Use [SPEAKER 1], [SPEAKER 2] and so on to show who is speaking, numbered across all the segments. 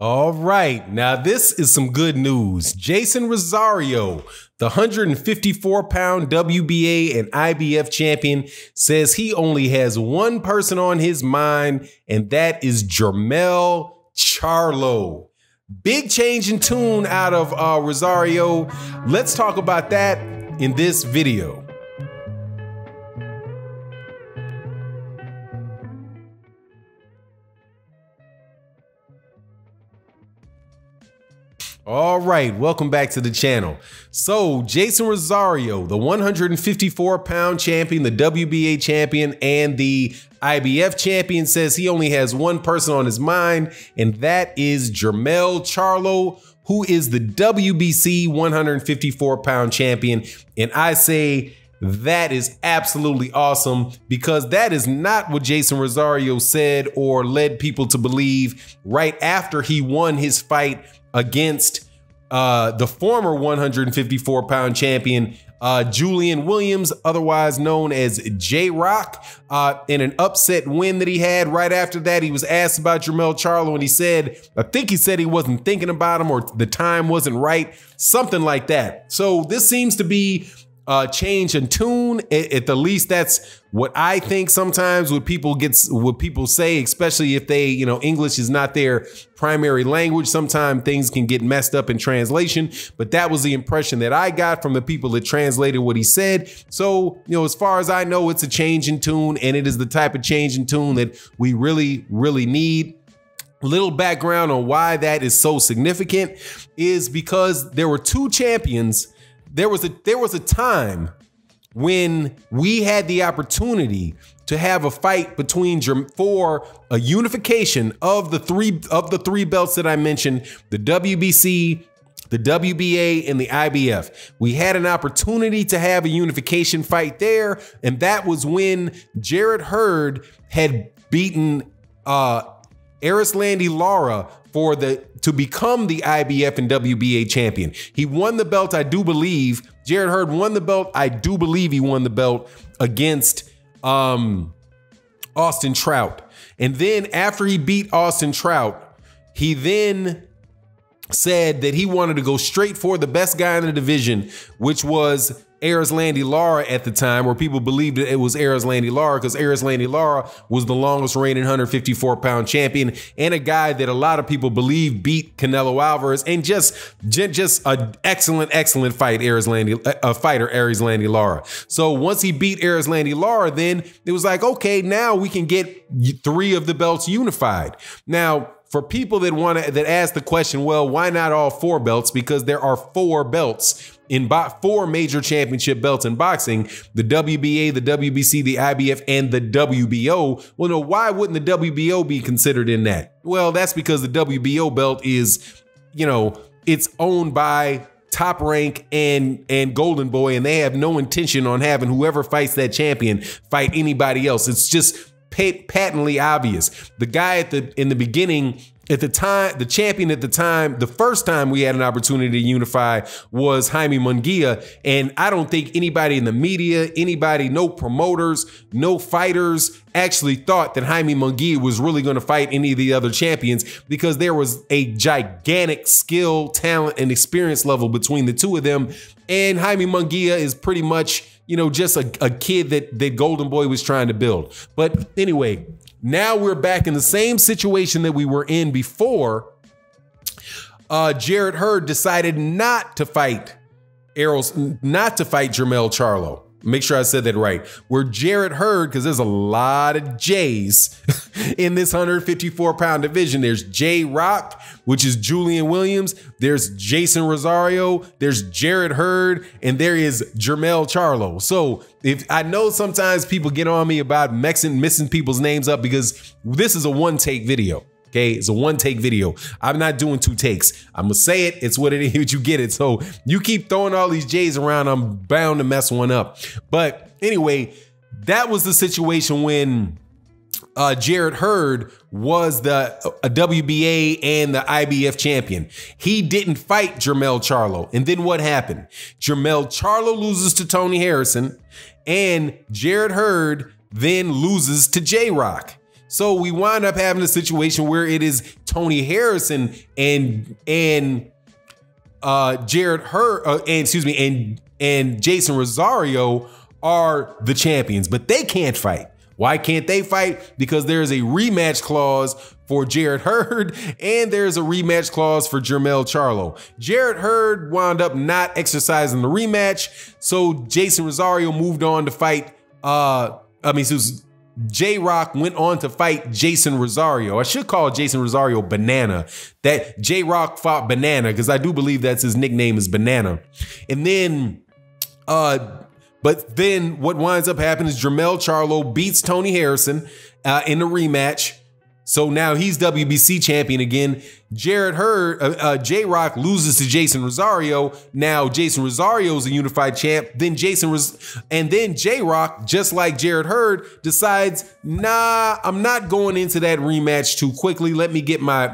[SPEAKER 1] All right, now this is some good news. Jeison Rosario, the 154-pound WBA and IBF champion, says he only has one person on his mind, and that is Jermell Charlo. Big change in tune out of Rosario. Let's talk about that in this video. All right, welcome back to the channel. So Jeison Rosario, the 154-pound champion, the WBA champion, and the IBF champion, says he only has one person on his mind, and that is Jermell Charlo, who is the WBC 154-pound champion. And I say that is absolutely awesome, because that is not what Jeison Rosario said or led people to believe right after he won his fight against the former 154-pound champion, Julian Williams, otherwise known as J-Rock, in an upset win that he had. Right after that, he was asked about Jermell Charlo, and he said, I think he said he wasn't thinking about him, or the time wasn't right, something like that. So this seems to be change in tune. At the least, that's what I think. Sometimes what people say, especially if they, English is not their primary language, sometimes things can get messed up in translation. But that was the impression that I got from the people that translated what he said. So, as far as I know, it's a change in tune, and it is the type of change in tune that we really, really need. Little background on why that is so significant is because there were two champions. There was a time when we had the opportunity to have a fight for a unification of the three belts that I mentioned, the WBC, the WBA, and the IBF. We had an opportunity to have a unification fight there, and that was when Jarrett Hurd had beaten Erislandy Lara to become the IBF and WBA champion. He won the belt, I do believe. Jarrett Hurd won the belt. I do believe he won the belt against Austin Trout. And then after he beat Austin Trout, he then said that he wanted to go straight for the best guy in the division, which was Erislandy Lara at the time, where people believed it was Erislandy Lara, because Erislandy Lara was the longest reigning 154-pound champion, and a guy that a lot of people believe beat Canelo Alvarez, and just an excellent fight, Erislandy Lara. So once he beat Erislandy Lara, then it was like, okay, now we can get three of the belts unified. Now, for people that ask the question, well, why not all four belts? Because there are four belts four major championship belts in boxing: the WBA, the WBC, the IBF, and the WBO. Well, no, why wouldn't the WBO be considered in that? Well, that's because the WBO belt is, it's owned by Top Rank and Golden Boy, and they have no intention on having whoever fights that champion fight anybody else. It's just patently obvious. The guy in the beginning, at the time, the champion at the time, the first time we had an opportunity to unify was Jaime Munguia. And I don't think anybody in the media, no promoters, no fighters actually thought that Jaime Munguia was really going to fight any of the other champions, because there was a gigantic skill, talent, and experience level between the two of them. And Jaime Munguia is pretty much, just a kid that Golden Boy was trying to build. But anyway, now we're back in the same situation that we were in before. Jarrett Hurd decided not to fight Jermell Charlo. Make sure I said that right. Where Jarrett Hurd, because there's a lot of J's in this 154-pound division. There's J-Rock, which is Julian Williams. There's Jeison Rosario. There's Jarrett Hurd, and there is Jermell Charlo. So if I know sometimes people get on me about messing people's names up, because this is a one-take video. Okay, it's a one-take video. I'm not doing two takes. I'm gonna say it. It's what it is. You get it. So you keep throwing all these J's around, I'm bound to mess one up. But anyway, that was the situation when Jarrett Hurd was a WBA and the IBF champion. He didn't fight Jermell Charlo. And then what happened? Jermell Charlo loses to Tony Harrison, and Jarrett Hurd then loses to J-Rock. So we wind up having a situation where it is Tony Harrison and Jarrett Hurd, and Jeison Rosario are the champions, but they can't fight. Why can't they fight? Because there's a rematch clause for Jarrett Hurd and there's a rematch clause for Jermell Charlo. Jarrett Hurd wound up not exercising the rematch, so Jeison Rosario moved on to fight. J-Rock went on to fight Jeison Rosario. I should call Jeison Rosario Banana. That J-Rock fought Banana because I do believe that's his nickname is Banana. And then, but then what winds up happening is Jermell Charlo beats Tony Harrison in the rematch. So now he's WBC champion again. Jarrett Hurd, J-Rock loses to Jeison Rosario. Now Jeison Rosario is a unified champ. Then J-Rock, just like Jarrett Hurd, decides, nah, I'm not going into that rematch too quickly. Let me get my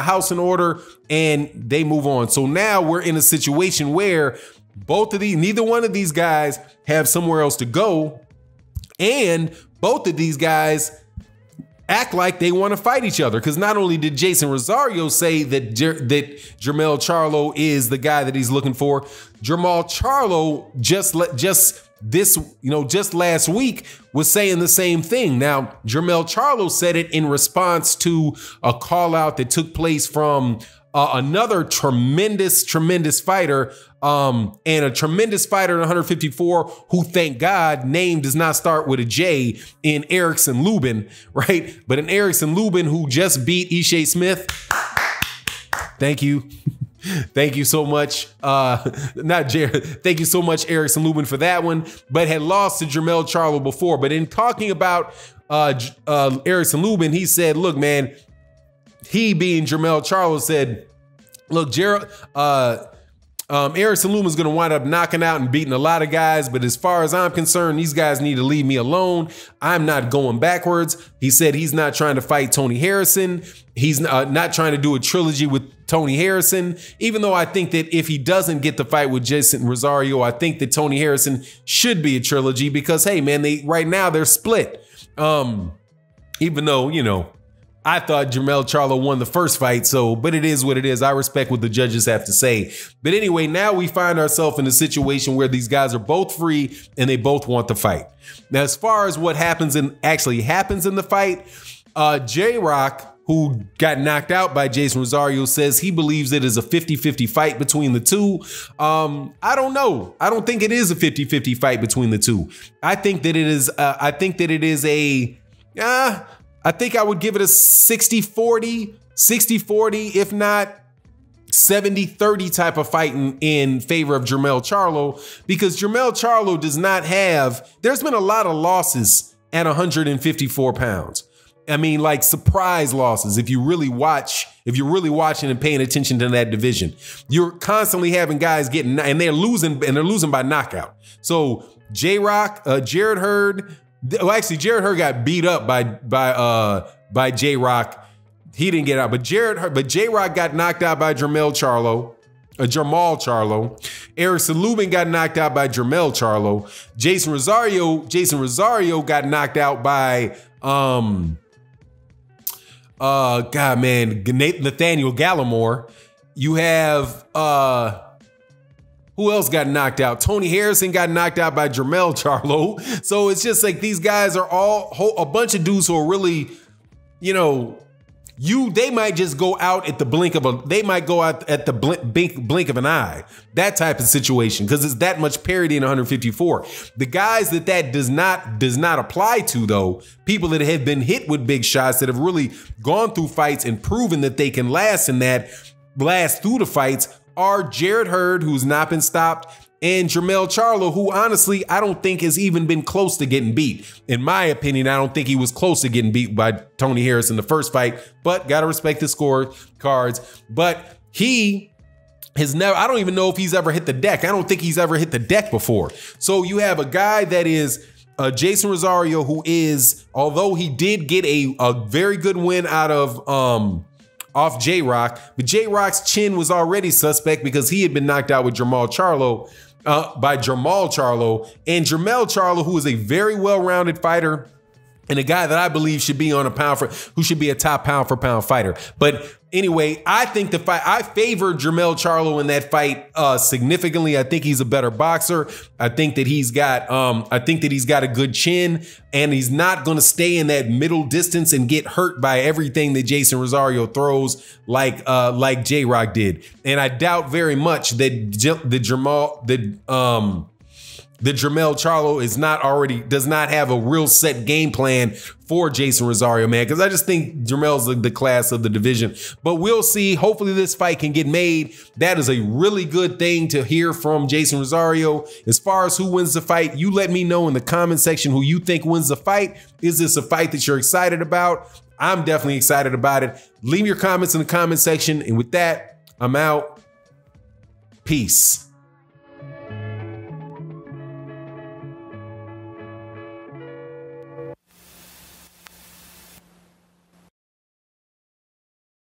[SPEAKER 1] house in order, and they move on. So now we're in a situation where neither one of these guys have somewhere else to go, and both of these guys act like they want to fight each other. Because not only did Jeison Rosario say that Jermell Charlo is the guy that he's looking for, Jermell Charlo just last week was saying the same thing. Now, Jermell Charlo said it in response to a call out that took place from another tremendous fighter, and a tremendous fighter in 154 who, thank God, name does not start with a J, in Erickson Lubin, right? But an Erickson Lubin who just beat Ishii Smith. Thank you. Thank you so much. Not Jared. Thank you so much, Erickson Lubin, for that one, but had lost to Jermell Charlo before. But in talking about Erickson Lubin, he said, look, man, he being Jermell Charlo said, look, Erickson Lubin's going to wind up knocking out and beating a lot of guys, but as far as I'm concerned, these guys need to leave me alone. I'm not going backwards. He said he's not trying to fight Tony Harrison. He's not trying to do a trilogy with Tony Harrison, even though I think that if he doesn't get the fight with Jeison Rosario, I think that Tony Harrison should be a trilogy because, hey, man, right now they're split. Even though, you know, I thought Jermell Charlo won the first fight, but it is what it is. I respect what the judges have to say. But anyway, now we find ourselves in a situation where these guys are both free and they both want to fight. Now, as far as what actually happens in the fight, J-Rock, who got knocked out by Jeison Rosario, says he believes it is a 50-50 fight between the two. I don't know. I don't think it is a 50-50 fight between the two. I think that it is. I think I would give it a 60-40, if not 70-30 type of fight in favor of Jermell Charlo, because Jermell Charlo does not have, there's been a lot of losses at 154 pounds. I mean, like surprise losses. If you're really watching and paying attention to that division, you're constantly having guys getting, and they're losing by knockout. So J-Rock, Jarrett Hurd, well, actually, Jarrett Hurd got beat up by J-Rock. He didn't get out, but J-Rock got knocked out by Jermell Charlo. Erickson Lubin got knocked out by Jermell Charlo. Jeison Rosario got knocked out by Nathaniel Gallimore. You have who else got knocked out? Tony Harrison got knocked out by Jermell Charlo. So it's just like these guys are all a bunch of dudes who are really, you know, they might just go out at the blink of an eye. That type of situation, because it's that much parity in 154. The guys that does not apply to, though, people that have been hit with big shots, that have really gone through fights and proven that they can last through the fights, are Jarrett Hurd, who's not been stopped, and Jermell Charlo, who honestly I don't think has even been close to getting beat. In my opinion, I don't think he was close to getting beat by Tony Harrison in the first fight, but gotta respect the score cards. But he has never, I don't even know if he's ever hit the deck. I don't think he's ever hit the deck before. So you have a guy that is Jeison Rosario, who is, although he did get a very good win out of off J-Rock, but J-Rock's chin was already suspect because he had been knocked out with Jermell Charlo, by Jermell Charlo. And Jermell Charlo, who is a very well-rounded fighter, and a guy that I believe should be on who should be a top pound for pound fighter. But anyway, I think I favor Jermell Charlo in that fight significantly. I think he's a better boxer. I think that he's got a good chin, and he's not going to stay in that middle distance and get hurt by everything that Jeison Rosario throws like J-Rock did. And I doubt very much that the Jermell Charlo does not have a real set game plan for Jeison Rosario, man, because I just think Jermell's the class of the division. But we'll see. Hopefully this fight can get made. That is a really good thing to hear from Jeison Rosario. As far as who wins the fight, you let me know in the comment section who you think wins the fight. Is this a fight that you're excited about? I'm definitely excited about it. Leave your comments in the comment section. And with that, I'm out. Peace.